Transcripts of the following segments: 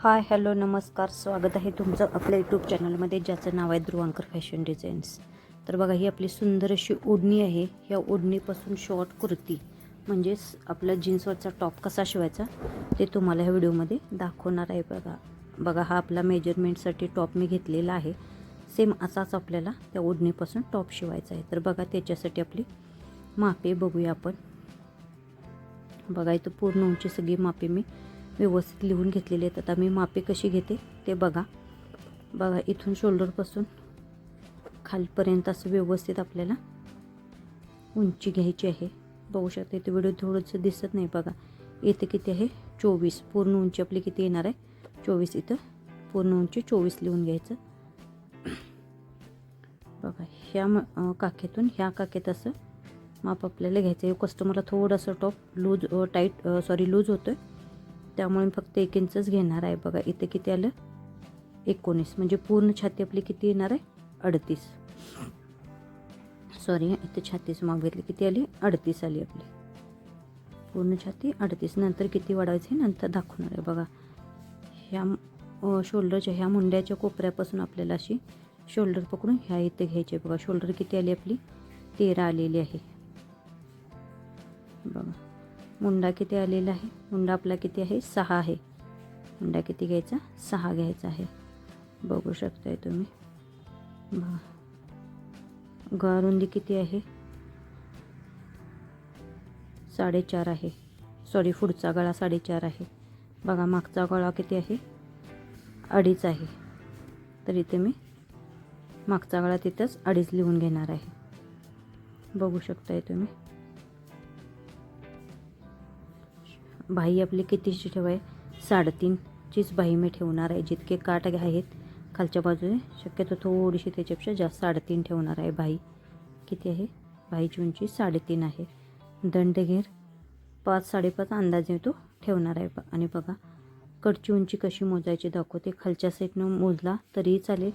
Hi hello नमस्कार, स्वागत आहे तुमचं आपल्या यूट्यूब चॅनलमध्ये ज्याचं नाव आहे ध्रुवांकर फॅशन डिझाईन्स. तर बघा, ही आपली सुंदर अशी ओढणी आहे. ह्या ओढणीपासून शॉर्ट कुर्ती म्हणजेच आपला जीन्सवरचा टॉप कसा शिवायचा ते तुम्हाला ह्या व्हिडिओमध्ये दाखवणार आहे. बघा हा आपला मेजरमेंटसाठी टॉप मी घेतलेला आहे. सेम असाच आपल्याला त्या ओढणीपासून टॉप शिवायचा आहे. तर बघा, त्याच्यासाठी आपली मापे बघूया आपण. बघा, इथं पूर्ण उंची सगळी मापे मी व्यवस्थित लिहून घेतलेले आहेत. आता मी मापे कशी घेते ते बघा. इथून शोल्डरपासून खालपर्यंत असं व्यवस्थित आपल्याला उंची घ्यायची आहे. बघू शकता, इथे व्हिडिओ थोडंसं दिसत नाही. बघा इथे किती आहे, 24. पूर्ण उंची आपली किती येणार आहे, 24. इथं पूर्ण उंची 24 लिहून घ्यायचं. बघा, ह्या काखेतून ह्या काखेत असं माप आपल्याला घ्यायचं आहे. कस्टमरला थोडंसं टॉप लूज लूज होतं आहे, त्यामुळे फक्त 1 इंचच घेणार आहे. बघा इथे किती आलं, 19. म्हणजे पूर्ण छाती आपली किती येणार आहे, 38. इथे छातीच माप घेतली, किती आली, 38 आली आपली पूर्ण छाती 38. नंतर किती वाढवायचे नंतर दाखवणार आहे. बघा, ह्या शोल्डरच्या ह्या मुंड्याच्या कोपऱ्यापासून आपल्याला अशी शोल्डर पकडून ह्या इथे घ्यायचे. बघा शोल्डर किती आली आपली, 13 आलेली आहे. बघा मुंडा किती आलेला आहे, मुंडा आपला किती आहे, 6 आहे. मुंडा किती घ्यायचा, 6 घ्यायचा आहे. बघू शकताय तुम्ही. बघा गळारुंदी किती आहे, 4.5 आहे. पुढचा गळा 4.5 आहे. बघा मागचा गळा किती आहे, 2.5 आहे. तर इथे मी मागचा गळा तिथंच 2.5 लिहून घेणार आहे. बघू शकताय तुम्ही. बाही आपली कितीची ठेवाय, 3.5चीच बाही मी ठेवणार आहे. जितके काठ आहेत खालच्या बाजूने शक्यतो थोडीशी त्याच्यापेक्षा जास्त 3.5 ठेवणार आहे. बाही किती आहे, बाहीची उंची 3.5 आहे. दंडघेर 5-5.5 अंदाजे तो ठेवणार आहे. आणि बघा कडची उंची कशी मोजायची दाखवते. खालच्या साईडनं मोजला तरीही चालेल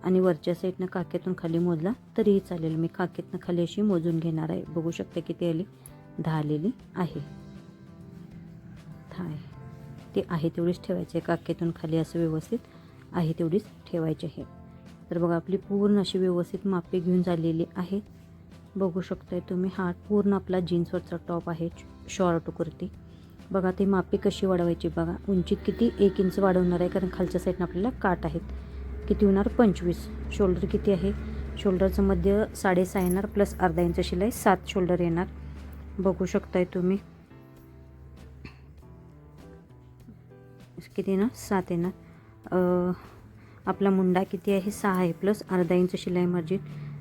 आणि वरच्या साईडनं काखेतून खाली मोजला तरीही चालेल. मी काखेतनं खाली अशी मोजून घेणार आहे. बघू शकता किती आली, 10 आलेली आहे. थाय ते आहे तेवढीच ठेवायचे. काखेतून खाली असं व्यवस्थित आहे तेवढीच ठेवायची आहे. तर बघा आपली पूर्ण अशी व्यवस्थित मापे घेऊन झालेली आहे. बघू शकताय तुम्ही. हा पूर्ण आपला जीन्सवरचा टॉप आहे, शॉर्ट कुर्ती. बघा ते मापे कशी वाढवायची. बघा उंचीत किती, 1 इंच वाढवणार आहे, कारण खालच्या साईडनं आपल्याला काठ आहेत. किती होणार, 25. शोल्डर किती आहे, शोल्डरचं मध्य 6.5 येणार, प्लस अर्धा इंच शिलाई, 7 शोल्डर येणार. बघू शकताय तुम्ही किती ना, 7 येणार. आपला मुंडा किती आहे, 6 आहे, प्लस अर्धा इंच शिलाई मार्जिन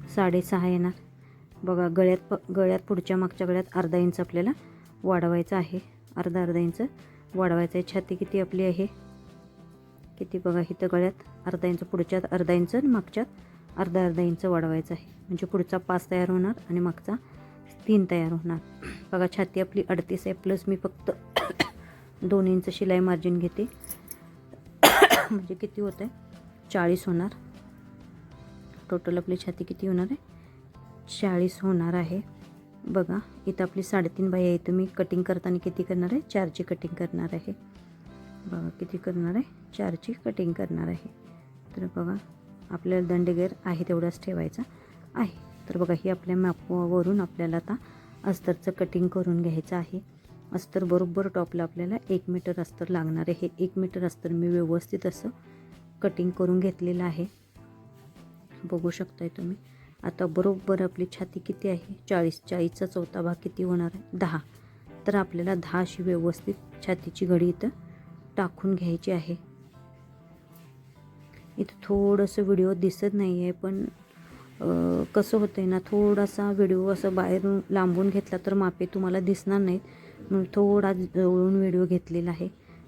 6.5 येणार. बघा गळ्यात पुढच्या मागच्या गळ्यात अर्धा इंच आपल्याला वाढवायचं आहे. अर्धा इंच वाढवायचं आहे. छाती किती आपली आहे, किती बघा इथं गळ्यात अर्धा इंच, पुढच्यात अर्धा इंच, मागच्यात अर्धा इंच वाढवायचं आहे. म्हणजे पुढचा 5 तयार होणार आणि मागचा 3 तयार होणार. बघा छाती आपली 38 आहे, प्लस मी फक्त 2 इंच शिलाई मार्जिन घेते. म्हणजे किती होतं आहे, 40 होणार. टोटल आपली छाती किती होणार आहे, 40 होणार आहे. बघा इथं आपली 3.5 बाही आहे. तुम्ही कटिंग करताना किती करणार आहे, 4ची कटिंग करणार आहे. बघा किती करणार आहे, 4ची कटिंग करणार आहे. तर बघा आपल्याला दंडगेर आहे तेवढाच ठेवायचा आहे. तर बघा ही आपल्या मॅपवरून आपल्याला आता अस्तरचं कटिंग करून घ्यायचं आहे. अस्तर बरोबर टॉपला आपल्याला 1 मीटर अस्तर लागणार आहे. हे 1 मीटर अस्तर मी व्यवस्थित असं कटिंग करून घेतलेलं आहे. बघू शकताय तुम्ही. आता बरोबर आपली छाती किती आहे, 40चा चौथा भाग किती होणार आहे, 10. तर आपल्याला 10 अशी व्यवस्थित छातीची घडी इथं टाकून घ्यायची आहे. इथं थोडंसं व्हिडिओ दिसत नाही आहे, पण कसं होतं आहे ना, थोडासा व्हिडिओ असं बाहेरून लांबून घेतला तर मापे तुम्हाला दिसणार नाहीत. म्हणून थोडा जवळून व्हिडिओ घेतलेला आहे,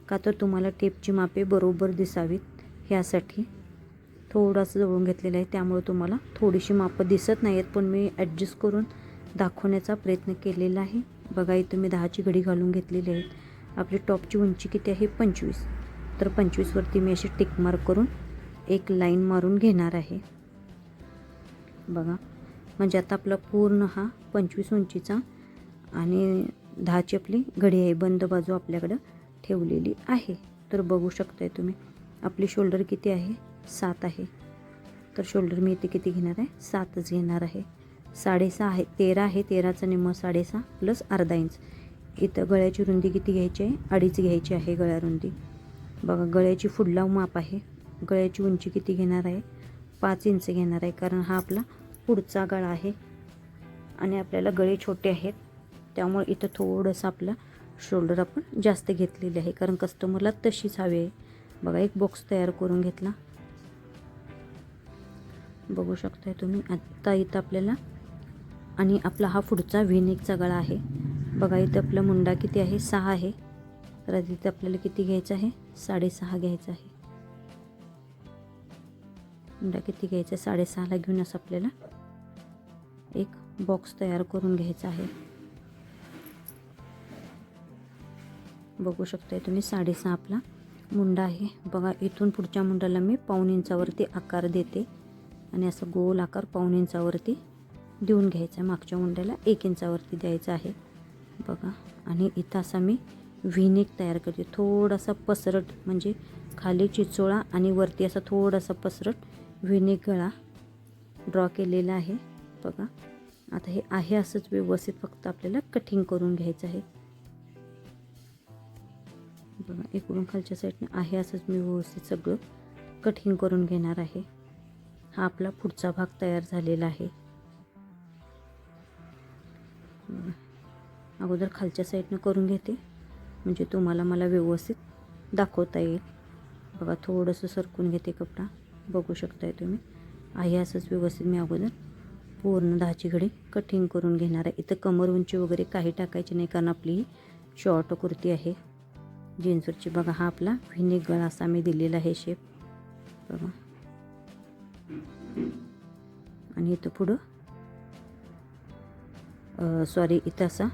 का तर तुम्हाला टेपची मापे बरोबर दिसावीत ह्यासाठी थोडंसं जवळून घेतलेलं आहे. त्यामुळे तुम्हाला थोडीशी मापं दिसत नाही आहेत, पण मी ॲडजस्ट करून दाखवण्याचा प्रयत्न केलेला आहे. बघा इथं मी 10ची घडी घालून घेतलेली आहे. आपली टॉपची उंची किती आहे, 25. तर 25वरती मी अशी टिक मार्क करून एक लाईन मारून घेणार आहे. बघा म्हणजे आता आपला पूर्ण हा 25 उंचीचा आणि 10ची आपली घडी आहे. बंद बाजू आपल्याकडं ठेवलेली आहे. तर बघू शकताय तुम्ही आपली शोल्डर किती आहे, 7 आहे. तर शोल्डर मी इथे किती घेणार आहे, 7च घेणार आहे. 6.5 आहे, 13 आहे. 13चं निम्मं 6.5 प्लस अर्धा इंच. इथं गळ्याची रुंदी किती घ्यायची आहे, 2.5 घ्यायची आहे गळ्या रुंदी. बघा गळ्याची फुडला माप आहे. गळ्याची उंची किती घेणार आहे, 5 इंच घेणार आहे, कारण हा आपला पुढचा गळा आहे आणि आपल्याला गळे छोटे आहेत, त्यामुळे इथं थोडंसं आपलं शोल्डर आपण जास्त घेतलेले आहे, कारण कस्टमरला तशीच हवी आहे. बघा एक बॉक्स तयार करून घेतला, बघू शकताय तुम्ही. आत्ता इथं आपल्याला आणि आपला हा पुढचा व्हीनेकचा गळा आहे. बघा इथं आपला मुंडा किती आहे, 6 आहे. तर इथं आपल्याला किती घ्यायचं आहे, 6.5 घ्यायचं आहे. मुंडा किती घ्यायचा, 6.5ला घेऊन असं आपल्याला एक बॉक्स तयार करून घ्यायचा आहे. बघू शकताय तुम्ही 6.5 आपला मुंडा आहे. बघा इथून पुढच्या मुंडाला मी पाऊण इंचावरती आकार देते आणि असं गोल आकार पाऊण इंचावरती देऊन घ्यायचा आहे. मागच्या मुंड्याला 1 इंचावरती द्यायचं आहे. बघा आणि इथं असा मी व्हीनेक तयार करते, थोडासा पसरट, म्हणजे खाली चिचोळा आणि वरती असा थोडासा पसरट व्हीनेक गळा ड्रॉ केलेला आहे. बघा आता हे आहे असंच व्यवस्थित फक्त आपल्याला कटिंग करून घ्यायचं आहे. बघा इकडून खालच्या साईडने आहे असंच मी व्यवस्थित सगळं कटिंग करून घेणार आहे. हा आपला पुढचा भाग तयार झालेला आहे. अगोदर खालच्या साईडनं करून घेते, म्हणजे तुम्हाला मला व्यवस्थित दाखवता येईल. बघा थोडंसं सरकून घेते कपडा, बघू शकताय तुम्ही. आहे असंच व्यवस्थित मी अगोदर पूर्ण 10ची घडी कटिंग करून घेणार आहे. इथं कमर उंची वगैरे काही टाकायची नाही, कारण आपली ही शॉर्ट कुर्ती आहे जीन्सवरची. बघा हा आपला व्हीनेक गळा असा मी दिलेला आहे शेप. बघा आणि इथं पुढं इथं असा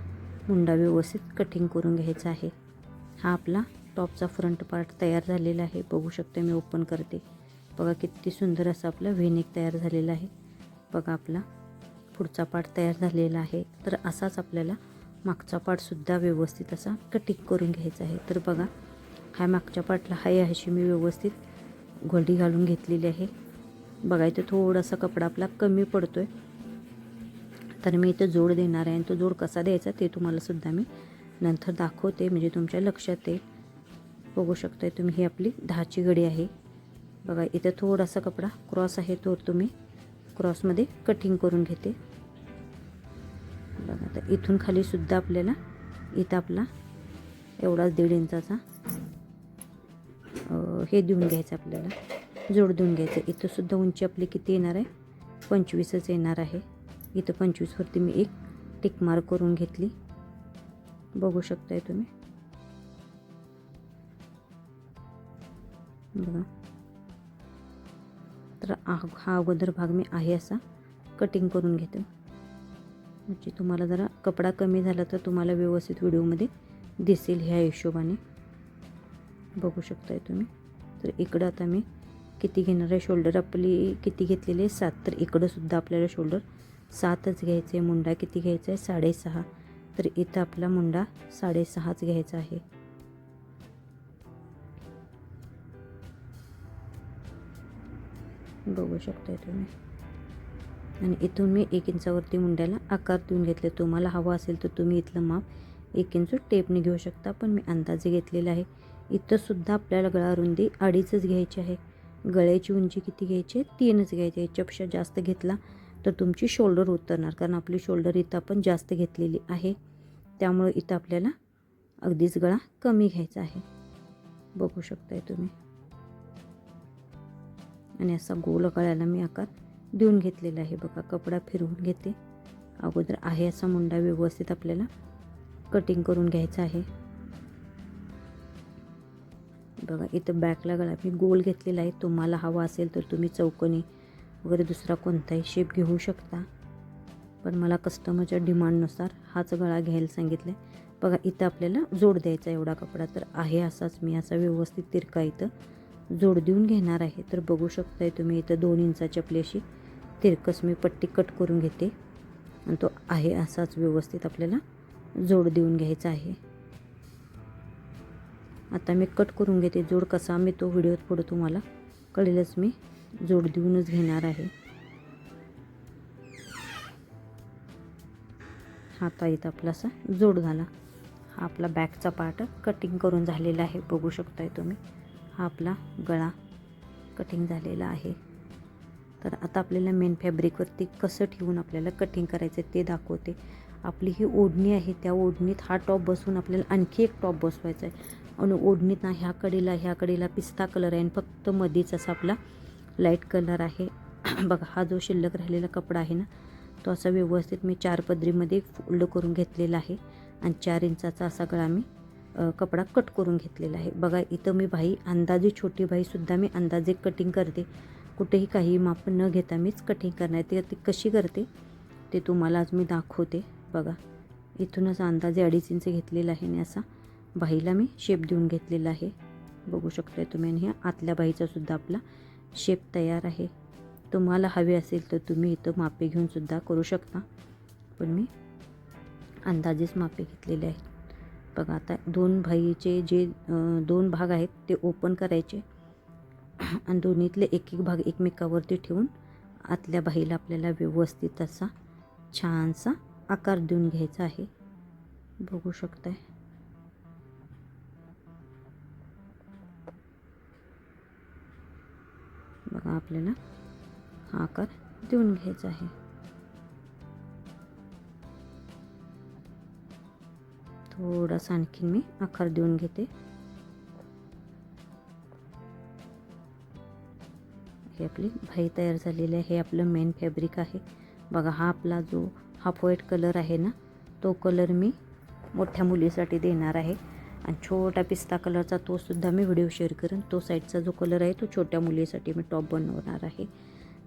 मुंडा व्यवस्थित कटिंग करून घ्यायचा आहे. हा आपला टॉपचा फ्रंट पार्ट तयार झालेला आहे, बघू शकता. मी ओपन करते, बघा किती सुंदर असा आपला व्हीनेक तयार झालेला आहे. बघा आपला पुढचा पार्ट तयार झालेला आहे. तर असाच आपल्याला मागचा पार्टसुद्धा व्यवस्थित असा कटिंग करून घ्यायचा आहे. तर बघा हा मागच्या पार्टला हाय अशी मी व्यवस्थित घोडी घालून घेतलेली आहे. बघा इथं थोडासा कपडा आपला कमी पडतो आहे, तर मी इथं जोड देणार आहे आणि तो जोड कसा द्यायचा ते तुम्हाला सुद्धा मी नंतर दाखवते, म्हणजे तुमच्या लक्षात येईल. बघू शकताय तुम्ही ही आपली 10ची घडी आहे. बघा इथं थोडासा कपडा क्रॉस आहे, तो तुम्ही क्रॉसमध्ये कटिंग करून घेते. बघा आता इथून खाली सुद्धा आपल्याला इथं आपला एवढाच 1.5 इंचाचा हे देऊन घ्यायचं, आपल्याला जोड देऊन घ्यायचं. इथं सुद्धा उंची आपली किती येणार आहे, 25च येणार आहे. इथं 25वरती मी एक टिक मार्क करून घेतली, बघू शकताय तुम्ही. बघा तर हा अगोदर भाग मी आहे असा कटिंग करून घेते, म्हणजे तुम्हाला जरा कपडा कमी झाला तर तुम्हाला व्यवस्थित व्हिडिओमध्ये दिसेल ह्या हिशोबाने. बघू शकताय तुम्ही. तर इकडं आता मी किती घेणार आहे, शोल्डर आपली किती घेतलेली आहे, 7. तर इकडं सुद्धा आपल्याला शोल्डर 7च घ्यायचं आहे. मुंडा किती घ्यायचा आहे, 6.5. तर इथं आपला मुंडा 6.5च घ्यायचा आहे. बघू शकताय तुम्ही. आणि इथून मी 1 इंचावरती मुंड्याला आकार देऊन घेतले. तुम्हाला हवा असेल तर तुम्ही इथलं माप 1 इंच टेपने घेऊ शकता, पण मी अंदाजे घेतलेला आहे. इथं सुद्धा आपल्याला गळा रुंदी 2.5च घ्यायची आहे. गळ्याची उंची किती घ्यायची आहे, 3च घ्यायची आहे. याच्यापेक्षा जास्त घेतला तर तुमची शोल्डर उतरणार, कारण आपली शोल्डर इथं आपण जास्त घेतलेली आहे, त्यामुळे इथं आपल्याला अगदीच गळा कमी घ्यायचा आहे. बघू शकताय तुम्ही. आणि असा गोल गळ्याला मी आकार देऊन घेतलेला आहे. बघा कपडा फिरवून घेते. अगोदर आहे असा मुंडा व्यवस्थित आपल्याला कटिंग करून घ्यायचा आहे. बघा इथं बॅकला गळा मी गोल घेतलेला आहे. तुम्हाला हवा असेल तर तुम्ही चौकोनी वगैरे दुसरा कोणताही शेप घेऊ शकता, पण मला कस्टमरच्या डिमांडनुसार हाच गळा घ्यायला सांगितलं आहे. बघा इथं आपल्याला जोड द्यायचा एवढा कपडा, तर आहे असाच मी असा व्यवस्थित तिरका इथं जोड देऊन घेणार आहे. तर बघू शकताय तुम्ही इथं 2 इंचाची आपली अशी तिरकस मी पट्टी कट करून घेते आणि तो आहे असाच व्यवस्थित आपल्याला जोड देऊन घ्यायचा आहे. आता मी कट करून घेते. जोड कसा मी तो व्हिडिओत पुढे तुम्हाला कळेलच. मी जोड देऊनच घेणार आहे. हाता इथं आपला असा जोड झाला. हा आपला बॅकचा पार्ट कटिंग करून झालेला आहे, बघू शकताय तुम्ही. हा आपला गळा कटिंग झालेला आहे. तर आता आपल्याला मेन फॅब्रिकवरती कसं ठेवून आपल्याला कटिंग करायचं ते दाखवते. आपली ही ओढणी आहे, त्या ओढणीत हा टॉप बसवून आपल्याला आणखी एक टॉप बसवायचा आहे. आणि ओढणीत ना ह्या कडेला पिस्ता कलर आहे आणि फक्त मध्येच असा आपला लाईट कलर आहे. बघा हा जो शिल्लक राहिलेला कपडा आहे ना, तो असा व्यवस्थित मी 4 पदरीमध्ये फोल्ड करून घेतलेला आहे आणि 4 इंचाचा असा गळा मी कपडा कट करून घेतलेला आहे. बघा इथं मी बाही अंदाजे छोटी बाहीसुद्धा मी अंदाजे कटिंग करते. कुठेही काही माप न घेता मीच कटिंग करणार. ती कशी करते ते तुम्हाला आज मी दाखवते. बघा इथूनच अंदाजे 2.5 इंच घेतलेला आहे आणि असा बाहीला मी शेप देऊन घेतलेला आहे, बघू शकताय तुम्ही. आणि ह्या आतल्या बाहीचा सुद्धा आपला शेप तयार आहे. तुम्हाला हवे असेल तर तुम्ही इथं मापे घेऊन सुद्धा करू शकता, पण मी अंदाजेच मापे घेतलेले आहेत. बघा आता 2 बाहीचे जे 2 भाग आहेत ते ओपन करायचे आणि दोन्हीतले एक भाग एकमेकावरती ठेवून आतल्या बाहीला आपल्याला व्यवस्थित असा छानसा आकार देऊन घ्यायचा आहे, बघू शकताय. बघा आपल्याला हा आकार देऊन घ्यायचा आहे. थोडासा आणखीन मी आकार देऊन घेते. हे आपली बाही तयार झालेली आहे. हे आपलं मेन फॅब्रिक आहे. बघा हा आपला जो हाफ व्हाईट कलर आहे ना, तो कलर मी मोठ्या मुलीसाठी देणार आहे आणि छोटा पिस्ता कलरचा तो सुद्धा मी व्हिडिओ शेअर करेन. तो साईडचा जो कलर आहे तो छोट्या मुलीसाठी मी टॉप बनवणार आहे.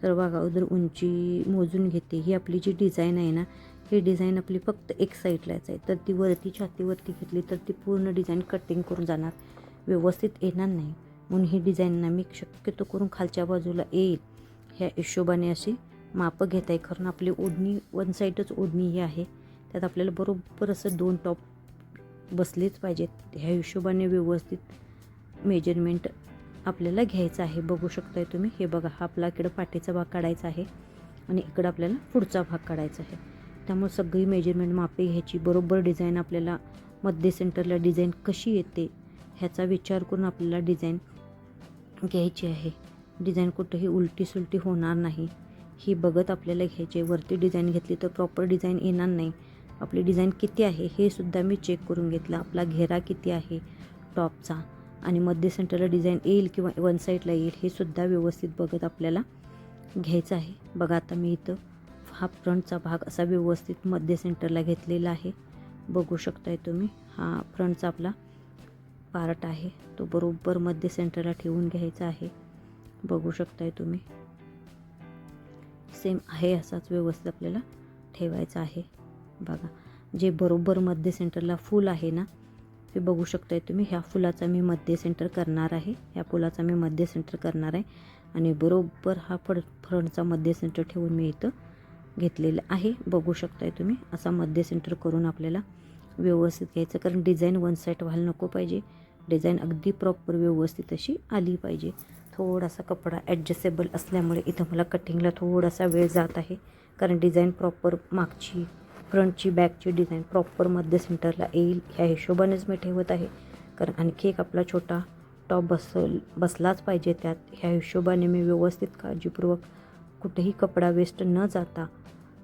तर बघा अगोदर उंची मोजून घेते. ही आपली जी डिझाईन आहे ना, ही डिझाईन आपली फक्त एक साईडलाच आहे. तर ती वरती छातीवरती घेतली तर ती पूर्ण डिझाईन कटिंग करून जाणार, व्यवस्थित येणार नाही. म्हणून ही डिझाईन ना मी शक्यतो करून खालच्या बाजूला येईल ह्या हिशोबाने अशी मापं घेत आहे. कारण आपली ओढणी वन साईडच ओढणी ही आहे, त्यात आपल्याला बरोबर असं 2 टॉप बसलेच पाहिजेत. ह्या हिशोबाने व्यवस्थित मेजरमेंट आपल्याला घ्यायचं आहे, बघू शकताय तुम्ही. हे बघा हा आपला इकडं पाठीचा भाग काढायचा आहे आणि इकडं आपल्याला पुढचा भाग काढायचा आहे. त्यामुळे सगळी मेजरमेंट मापे घ्यायची. बरोबर डिझाईन आपल्याला मध्ये सेंटरला डिझाईन कशी येते ह्याचा विचार करून आपल्याला डिझाईन घ्यायची आहे. डिझाईन कुठेही उलटी सुलटी होणार नाही ही बघत आपल्याला घ्यायची आहे. वरती डिझाईन घेतली तर प्रॉपर डिझाईन येणार नाही. आपली डिझाईन किती आहे हे सुद्धा मी चेक करून घेतलं. आपला घेरा किती आहे टॉपचा आणि मध्ये सेंटरला डिझाईन येईल किंवा वन साईडला येईल हे सुद्धा व्यवस्थित बघत आपल्याला घ्यायचं आहे. बघा आता मी इथं हा फ्रंटचा भाग असा व्यवस्थित मध्ये सेंटरला घेतलेला आहे, बघू शकताय तुम्ही. हा फ्रंटचा आपला पार्ट आहे तो बरोबर मध्ये सेंटरला ठेवून घ्यायचा आहे, बघू शकताय तुम्ही. सेम आहे असाच व्यवस्थित आपल्याला ठेवायचा आहे. बघा जे बरोबर मध्ये सेंटरला फूल आहे ना, ते बघू शकताय तुम्ही. ह्या फुलाचा मी मध्ये सेंटर करणार आहे, ह्या फुलाचा मी मध्ये सेंटर करणार आहे आणि बरोबर हा फ्रंटचा मध्ये सेंटर ठेवून मी इथं घेतलेलं आहे, बघू शकताय तुम्ही. असा मध्ये सेंटर करून आपल्याला व्यवस्थित घ्यायचं, कारण डिझाईन वन साईड व्हायला नको पाहिजे. डिझाईन अगदी प्रॉपर व्यवस्थित अशी आली पाहिजे. थोडासा कपडा ॲडजस्टेबल असल्यामुळे इथं मला कटिंगला थोडासा वेळ जात आहे, कारण डिझाईन प्रॉपर मागची फ्रंटची बॅकची डिझाईन प्रॉपर मध्ये सेंटरला येईल ह्या हिशोबानेच मी ठेवत आहे. कारण आणखी एक आपला छोटा टॉप बसलाच पाहिजे त्यात, ह्या हिशोबाने मी व्यवस्थित काळजीपूर्वक कुठेही कपडा वेस्ट न जाता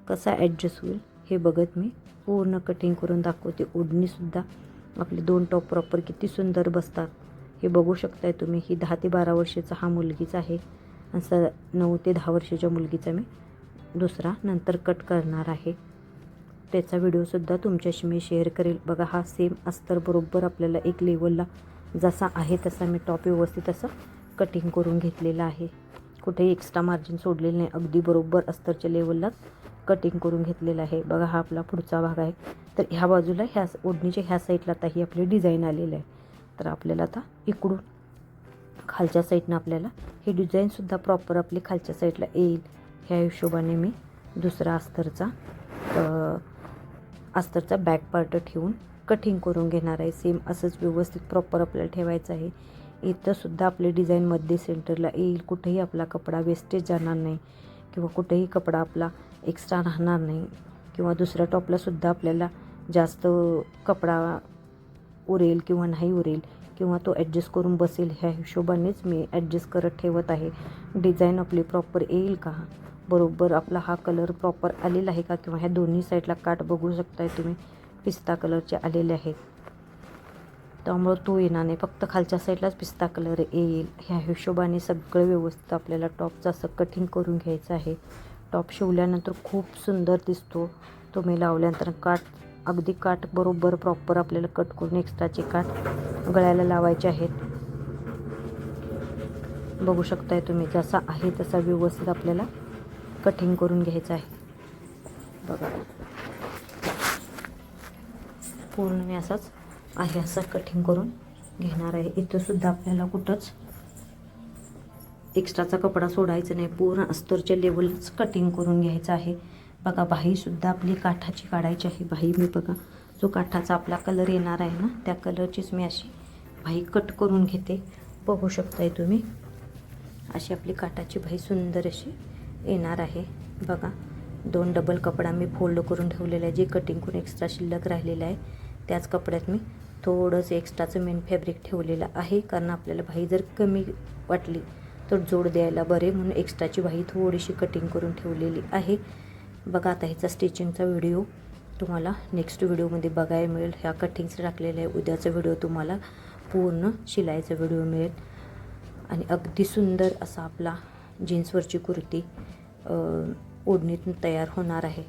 कसा ॲडजस्ट होईल हे बघत मी पूर्ण कटिंग करून दाखवते. ओढणीसुद्धा आपले 2 टॉप प्रॉपर किती सुंदर बसतात हे बघू शकताय तुम्ही. ही 10 ते 12 वर्षाचा हा मुलगीचा आहे आणि 9 ते 10 वर्षाच्या मुलगीचा मी दुसरा नंतर कट करणार आहे, त्याचा व्हिडिओसुद्धा तुमच्याशी मी शेअर करेल. बघा हा सेम अस्तर बरोबर आपल्याला एक लेवलला जसा आहे तसा मी टॉप व्यवस्थित असं कटिंग करून घेतलेला आहे. कुठेही एक्स्ट्रा मार्जिन सोडलेलं नाही, अगदी बरोबर अस्तरच्या लेवललाच कटिंग करून घेतलेलं आहे. बघा हा आपला पुढचा भाग आहे. तर ह्या बाजूला ह्या ओढणीच्या ह्या साईडला आता ही आपली डिझाईन आलेलं आहे. तर आपल्याला आता इकडून खालच्या साईडनं आपल्याला ही डिझाईनसुद्धा प्रॉपर आपली खालच्या साईडला येईल ह्या हिशोबाने मी दुसरा अस्तरचा बॅक पार्ट ठेवून कटिंग करून घेणार आहे. सेम असंच व्यवस्थित प्रॉपर आपल्याला ठेवायचं आहे. इथंसुद्धा आपली डिझाईन मध्ये सेंटरला येईल. कुठेही आपला कपडा वेस्टेज जाणार नाही किंवा कुठेही कपडा आपला एक्स्ट्रा राहणार नाही किंवा दुसऱ्या टॉपलासुद्धा आपल्याला जास्त कपडा उरेल किंवा नाही उरेल किंवा तो ॲडजस्ट करून बसेल ह्या हिशोबानेच मी ॲडजस्ट करत ठेवत आहे. डिझाईन आपली प्रॉपर येईल का, बरोबर आपला हा कलर प्रॉपर आलेला आहे का, किंवा ह्या दोन्ही साईडला काठ बघू शकताय तुम्ही पिस्ता कलरचे आलेले आहेत. त्यामुळं तो येणार नाही, फक्त खालच्या साईडलाच पिस्ता कलर येईल. ह्या हिशोबाने सगळं व्यवस्थित आपल्याला टॉपचं असं कटिंग करून घ्यायचं आहे. टॉप शिवल्यानंतर खूप सुंदर दिसतो. तुम्ही लावल्यानंतर अगदी काठ बरोबर प्रॉपर आपल्याला कट करून एक्स्ट्राचे काठ गळ्याला लावायचे आहेत. बघू शकताय तुम्ही जसा आहे तसा व्यवस्थित आपल्याला कटिंग करून घ्यायचं आहे. बघा पूर्ण मी असाच आहे असं कटिंग करून घेणार आहे. इथं सुद्धा आपल्याला कुठंच एक्स्ट्राचा कपडा सोडायचा नाही, पूर्ण अस्तरच्या लेवलच कटिंग करून घ्यायचं आहे. बघा बाहीसुद्धा आपली काठाची काढायची आहे. बाही मी बघा जो काठाचा आपला कलर येणार आहे ना त्या कलरचीच मी अशी बाही कट करून घेते. बघू शकताय तुम्ही अशी आपली काठाची बाही सुंदर अशी येणार आहे. बघा 2 डबल कपडा मी फोल्ड करून ठेवलेला आहे. जे कटिंग करून एक्स्ट्रा शिल्लक राहिलेलं आहे त्याच कपड्यात मी थोडंसं एक्स्ट्राचं मेन फॅब्रिक ठेवलेलं आहे, कारण आपल्याला बाही जर कमी वाटली तर जोड द्यायला बरे म्हणून एक्स्ट्राची बाही थोडीशी कटिंग करून ठेवलेली आहे. बघा आता ह्याचा स्टिचिंगचा व्हिडिओ तुम्हाला नेक्स्ट व्हिडिओमध्ये बघायला मिळेल. ह्या कटिंगचं टाकलेलं आहे. उद्याचा व्हिडिओ तुम्हाला पूर्ण शिलाईचा व्हिडिओ मिळेल. आणि अगदी सुंदर असा आपला जीन्सवरची कुर्ती ओढणीतून तयार होणार आहे.